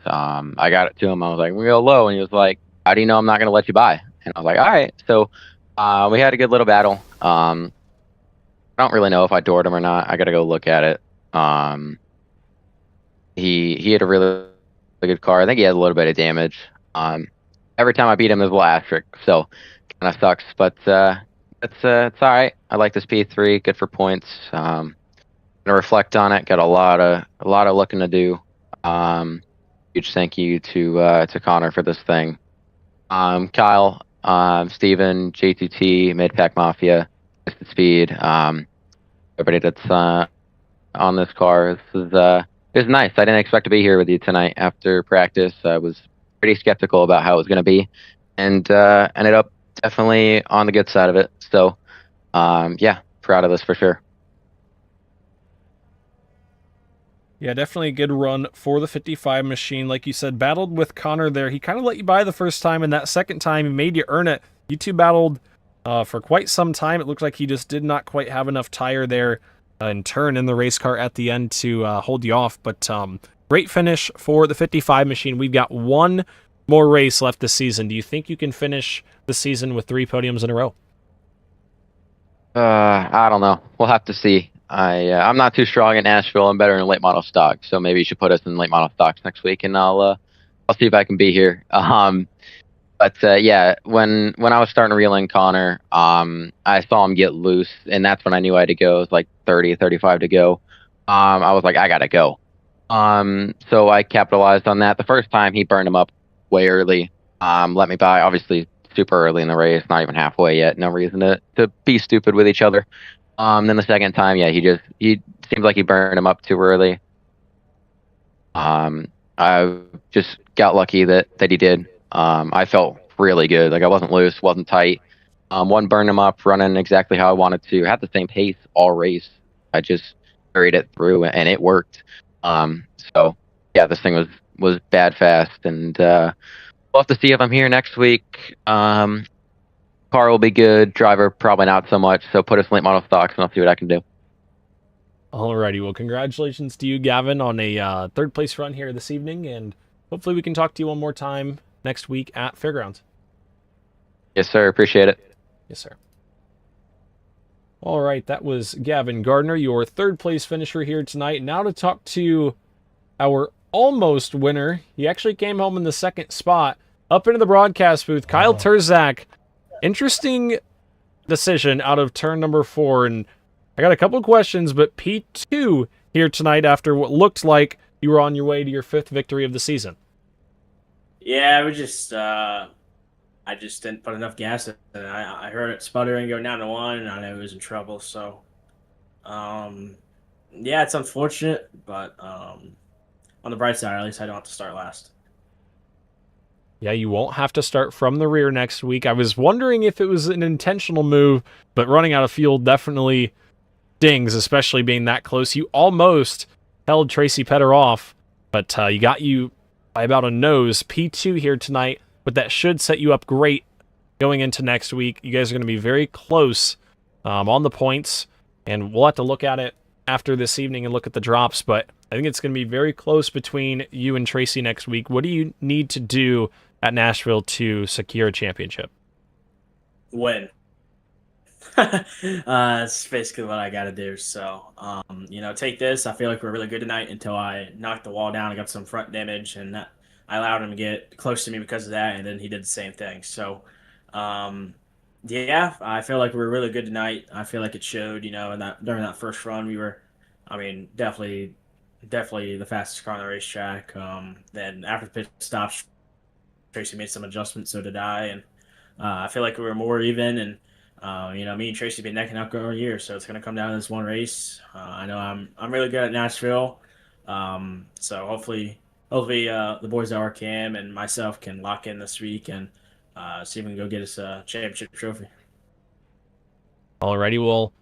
I got it to him. I was like, we go low, and he was like, how do you know I'm not gonna let you by? And I was like, all right. So we had a good little battle. I don't really know if I doored him or not. I gotta go look at it. He had a really good car. I think he had a little bit of damage. Every time I beat him, there's a little asterisk, so kind of sucks. But it's all right. I like this P3. Good for points. Gonna reflect on it. Got a lot of looking to do. Huge thank you to Connor for this thing. Kyle, Steven, JTT, Midpack Mafia, Mr. Speed, everybody that's on this car. This is nice. I didn't expect to be here with you tonight after practice. I was pretty skeptical about how it was going to be, and ended up definitely on the good side of it. So, yeah, proud of this for sure. Yeah, definitely a good run for the 55 machine. Like you said, battled with Connor there. He kind of let you by the first time, and that second time he made you earn it. You two battled for quite some time. It looked like he just did not quite have enough tire there and turn in the race car at the end to hold you off. But great finish for the 55 machine. We've got one more race left this season. Do you think you can finish the season with 3 podiums in a row? I don't know. We'll have to see. I'm not too strong in Nashville. I'm better in late model stock, so maybe you should put us in late model stocks next week, and I'll see if I can be here. But yeah, when I was starting to reel in Connor, I saw him get loose, and that's when I knew I had to go. It was like 30, 35 to go. I was like, I gotta go. So I capitalized on that. The first time he burned him up way early. Let me by, obviously super early in the race, not even halfway yet. No reason to be stupid with each other. Then the second time, yeah, he seems like he burned him up too early. I just got lucky that he did. I felt really good. Like I wasn't loose, wasn't tight. One burned him up, running exactly how I wanted to. Had the same pace all race. I just carried it through, and it worked. So yeah, this thing was bad fast, and we'll have to see if I'm here next week. Car will be good. Driver probably not so much. So put us in late model stocks, and I'll see what I can do. Alrighty, well, congratulations to you, Gavin, on a third place run here this evening, and hopefully we can talk to you one more time next week at Fairgrounds. Yes, sir. Appreciate it. Yes, sir. All right, that was Gavin Gardner, your third place finisher here tonight. Now to talk to our almost winner. He actually came home in the second spot. Up into the broadcast booth, Kyle Terzak. Interesting decision out of turn number 4, and I got a couple of questions, but P2 here tonight after what looked like you were on your way to your 5th victory of the season. Yeah, we just I just didn't put enough gas in it. I heard it sputtering going down to 1, and I knew it was in trouble. So, yeah, it's unfortunate, but on the bright side, at least I don't have to start last. Yeah, you won't have to start from the rear next week. I was wondering if it was an intentional move, but running out of fuel definitely dings, especially being that close. You almost held Tracy Petter off, but you got you by about a nose. P2 here tonight, but that should set you up great going into next week. You guys are going to be very close on the points, and we'll have to look at it after this evening and look at the drops, but I think it's going to be very close between you and Tracy next week. What do you need to do at Nashville to secure a championship? Win. That's basically what I got to do. So, take this. I feel like we're really good tonight until I knocked the wall down. I got some front damage, and I allowed him to get close to me because of that, and then he did the same thing. So, yeah, I feel like we were really good tonight. I feel like it showed, and that during that first run, we were, definitely the fastest car on the racetrack. Then after the pit stops, Tracy made some adjustments, so did I, and I feel like we were more even, and me and Tracy have been neck and neck all year, so it's going to come down to this one race. I know I'm really good at Nashville, so hopefully the boys at RKM and myself can lock in this week and see if we can go get us a championship trophy. Alrighty, well,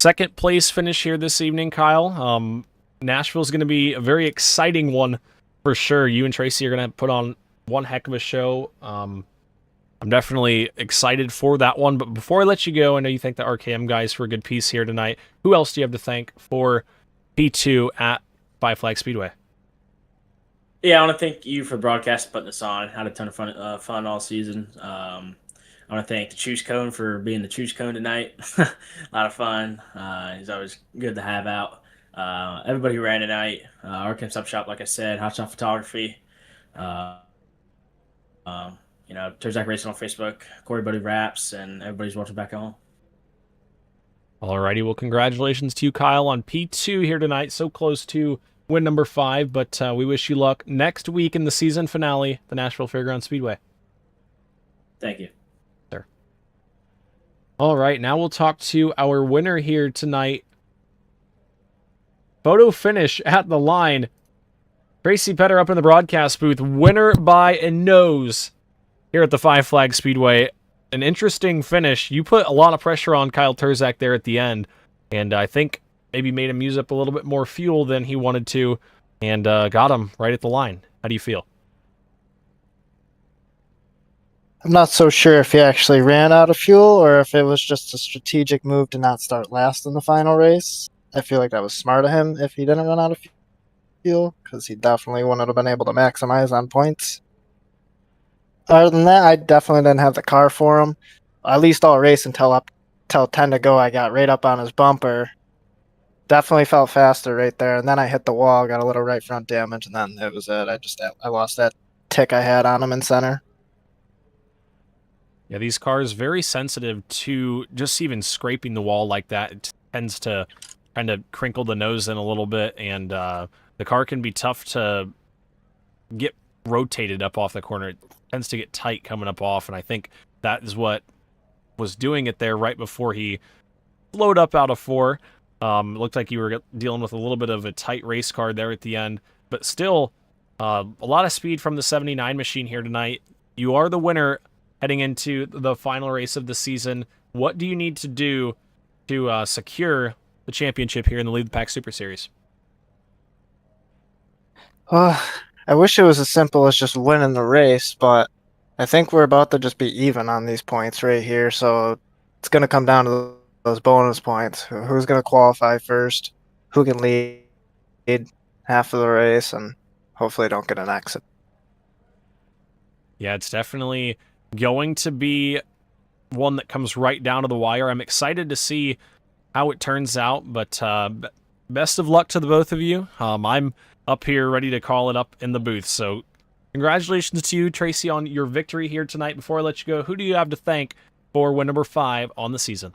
second place finish here this evening, Kyle. Nashville's going to be a very exciting one for sure. You and Tracy are going to put on one heck of a show. I'm definitely excited for that one. But before I let you go, I know you thank the RKM guys for a good piece here tonight. Who else do you have to thank for P2 at Five Flag Speedway? Yeah, I want to thank you for the broadcast, putting this on. Had a ton of fun all season. I want to thank the Choose Cone for being the Choose Cone tonight. A lot of fun. He's always good to have out. Everybody who ran tonight. RKM Sub Shop, like I said, Hot Shot Photography. Terzak Racing on Facebook, Corey Buddy Raps, and everybody's watching back at home. Alrighty, well, congratulations to you, Kyle, on P2 here tonight. So close to win number 5, but we wish you luck next week in the season finale, the Nashville Fairgrounds Speedway. Thank you. Sure. All right, now we'll talk to our winner here tonight. Photo finish at the line. Tracy Petter up in the broadcast booth, winner by a nose here at the Five Flag Speedway. An interesting finish. You put a lot of pressure on Kyle Terzak there at the end, and I think maybe made him use up a little bit more fuel than he wanted to, and got him right at the line. How do you feel? I'm not so sure if he actually ran out of fuel or if it was just a strategic move to not start last in the final race. I feel like that was smart of him if he didn't run out of fuel, because he definitely wouldn't have been able to maximize on points. Other than that, I definitely didn't have the car for him. At least all race until 10 to go, I got right up on his bumper. Definitely felt faster right there, and then I hit the wall, got a little right front damage, and then it was it. I lost that tick I had on him in center. Yeah, these cars very sensitive to just even scraping the wall like that. It tends to kind of crinkle the nose in a little bit, and the car can be tough to get rotated up off the corner. It tends to get tight coming up off, and I think that is what was doing it there right before he flowed up out of 4. It looked like you were dealing with a little bit of a tight race car there at the end, but still a lot of speed from the 79 machine here tonight. You are the winner heading into the final race of the season. What do you need to do to secure the championship here in the Lead the Pack Super Series? I wish it was as simple as just winning the race, but I think we're about to just be even on these points right here, so it's going to come down to those bonus points. Who's going to qualify first, who can lead half of the race, and hopefully don't get an exit. Yeah, it's definitely going to be one that comes right down to the wire. I'm excited to see how it turns out, but best of luck to the both of you. I'm up here ready to call it up in the booth, so congratulations to you, Tracy, on your victory here tonight. Before I let you go, who do you have to thank for win number 5 on the season?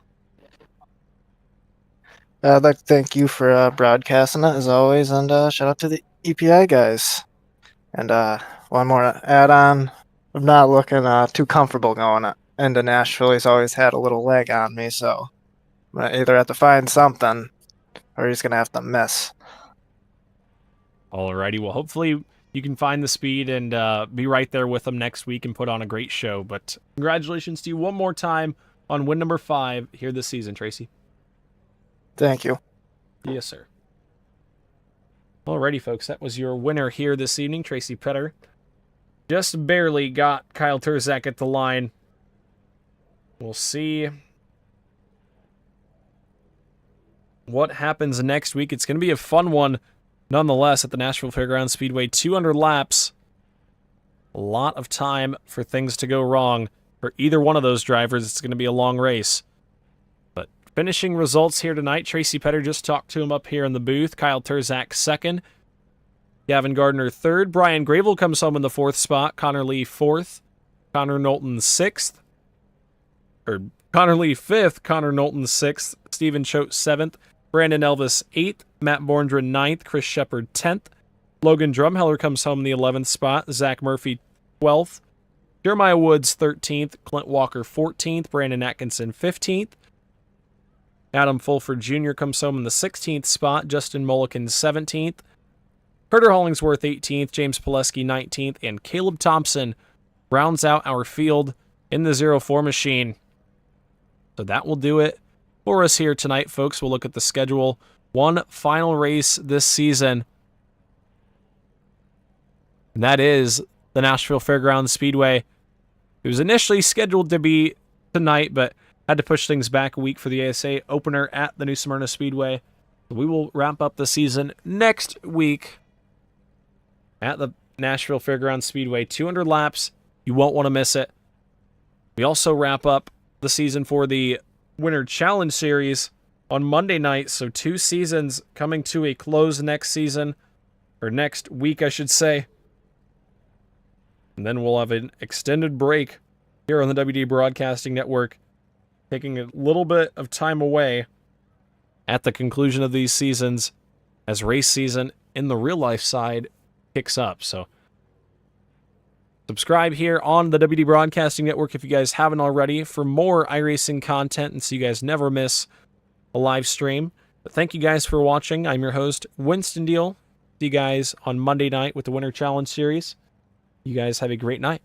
I'd like to thank you for broadcasting it, as always, and shout out to the EPI guys. And one more add-on. I'm not looking too comfortable going into Nashville. He's always had a little leg on me, so I'm going to either have to find something or he's going to have to miss. Alrighty, well, hopefully you can find the speed and be right there with them next week and put on a great show. But congratulations to you one more time on win number 5 here this season, Tracy. Thank you. Yes, sir. Alrighty, folks, that was your winner here this evening, Tracy Petter. Just barely got Kyle Terzak at the line. We'll see what happens next week. It's going to be a fun one, nonetheless, at the Nashville Fairgrounds Speedway. 200 laps. A lot of time for things to go wrong for either one of those drivers. It's going to be a long race. But finishing results here tonight, Tracy Petter, just talked to him up here in the booth. Kyle Terzak second. Gavin Gardner third. Brian Gravel comes home in the 4th spot. Connor Lee 4th. Connor Knowlton 6th. Or Connor Lee 5th. Connor Knowlton 6th. Stephen Choate 7th. Brandon Elvis 8th. Matt Borndren 9th. Chris Shepard 10th. Logan Drumheller comes home in the 11th spot. Zach Murphy 12th. Jeremiah Woods 13th. Clint Walker 14th. Brandon Atkinson 15th. Adam Fulford Jr. comes home in the 16th spot. Justin Mulliken 17th. Carter Hollingsworth 18th, James Pileski 19th, and Caleb Thompson rounds out our field in the 04 machine. So that will do it for us here tonight, folks. We'll look at the schedule. One final race this season, and that is the Nashville Fairgrounds Speedway. It was initially scheduled to be tonight, but had to push things back a week for the ASA opener at the New Smyrna Speedway. We will wrap up the season next week at the Nashville Fairgrounds Speedway. 200 laps. You won't want to miss it. We also wrap up the season for the Winter Challenge Series on Monday night. So 2 seasons coming to a close next season, or next week, I should say. And then we'll have an extended break here on the WD Broadcasting Network, taking a little bit of time away at the conclusion of these seasons as race season in the real life side kicks up. So subscribe here on the WD Broadcasting Network if you guys haven't already for more iRacing content, and so you guys never miss a live stream. But thank you guys for watching. I'm your host, Winston Deal. See you guys on Monday night with the Winter Challenge Series. You guys have a great night.